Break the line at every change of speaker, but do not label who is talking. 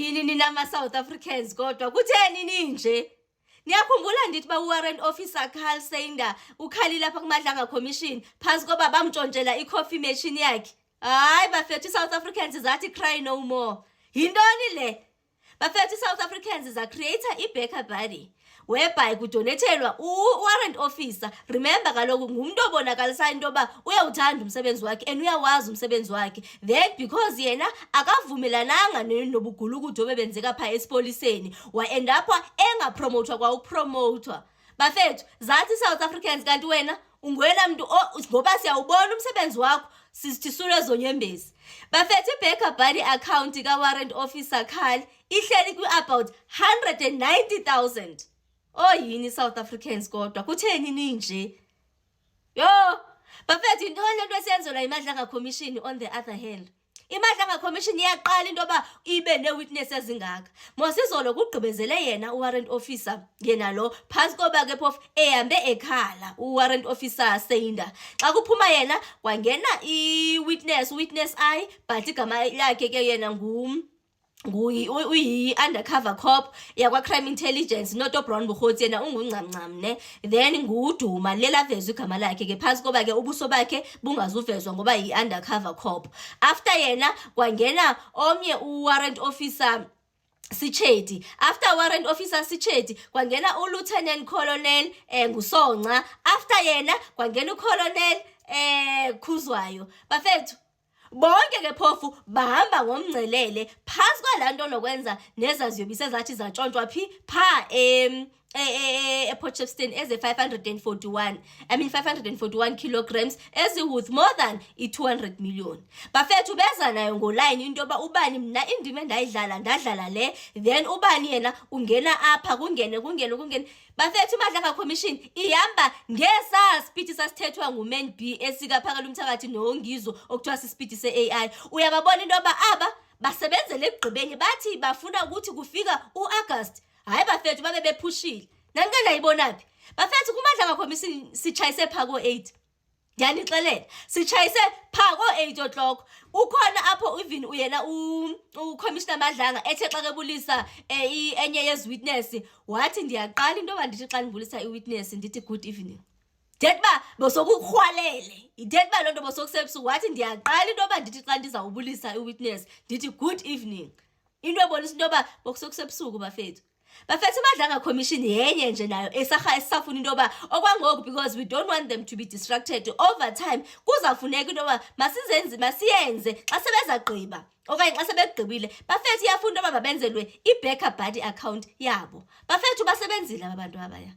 yini nina ama-South Africans kodwa kutheni ninje? Niyakhumbula ndithi warrant officer Carl Sander ukhali lapha kuMadlanga Commission phansi koba bamtshontshela i-coffee machine yakhe. Hayi bafethu i-South Africans zathi cry no more. Yintoni le? Bafethu i-South Africans za-creator i-Backer Buddy whereby kudonethelwa u-warrant officer. Remember kaloku ngumuntu obonakalisayo into yoba uyawuthanda umsebenzi wakhe and uyawazi umsebenzi wakhe. Then because yena akavumelananga nobugulukudu obebenzeka phaa esipoliseni wa-end apha engapromotwa kwa ukupromotwa. Bafethu zathi i-South Africans kanti wena ungwena mntu ngoba siyawubona umsebenzi wakho sithi sule zonyembezi. Bafethu i-Backer Buddy account ka-warrant officer Carl ihleli kwi-about 190,000. Oh yini South Africans kodwa kutheni ninje? Yo bafethu intoni lento esiyenzelwa iMadlanga Commission. On the other hand, iMadlanga Commission iyaqala into yoba ibe ne-witness ezingaka. Mosizolo kugqibezele yena u-warrant officer yena lo phansi koba ke phofu ehambe ekhala u-warrant officer Sander. Xa kuphuma yena kwangena i-witness I but igama lakhe ke yena uyi-undercover cop yakwa-crime intelligence Noto Brown Bukhoti yena ungungcamncam ne. Then nguDuma lela vezwe igama lakhe ke phansi koba ke ubuso bakhe bungazuvezwa ngoba yi-undercover cop. After yena kwangena omnye u-warrant officer Sitshedi. After warrant officer Sitshedi kwangena u-Lieutenant Colonel nguSonca. After yena kwangena u-Colonel Khuzwayo. Bafethu bonke ke phofu bahamba ngomngcelele phansi kwalanto nokwenza nezaziyobise zathi zatshontshwa phaa ePotchefstroom eze 541 kilograms ezi-worth more than i-200 million. Bafethu beza nayo ngoline into yoba ubani mna indima ndadlala le, then ubani yena ungena apha kungene. Bafethu iMadlanga Commission ihamba ngesaa speed sasithethwa nguMan B esikaphakela umthakathi noNgizo okuthiwa sispeed se-AI. Uyababona into yoba aba basebenzele ekugqibeni bathi bafuna ukuthi kufika u-August. Hayi bafethu babe bephushile. Nanike ndayibonaphi? Bafethu kuMadlanga Commission sitshayise phaa ko-8. Ndiyanixelela sitshayise phaa ko-8 o'clock. Ukhona apho even uyena uCommissioner Madlanga ethe xa kebulisa enye yezi-witness wathi ndiyaqala into yoba ndithi xa ndibulisa i-witness ndithi good evening. Dethi uba bosokukrwalele. Idethi uba loo nto bosokusebusuku wathi ndiyaqala into yoba ndithi xa ndizawubulisa i-witness ndithi good evening. Into ebonisa into yoba bosokusebusuku bafethu. Bafethu iMadlanga Commission yenye nje nayo esafuna into yoba okwangoku because we don't want them to be distracted over time. Kuzafuneka into yoba masiyenze xa sebezagqiba okanye xa sebegqibile. Bafethu iyafuna into yoba mabenzelwe i-Backer Buddy account yabo. Bafethu basebenzile aba bantu abaya.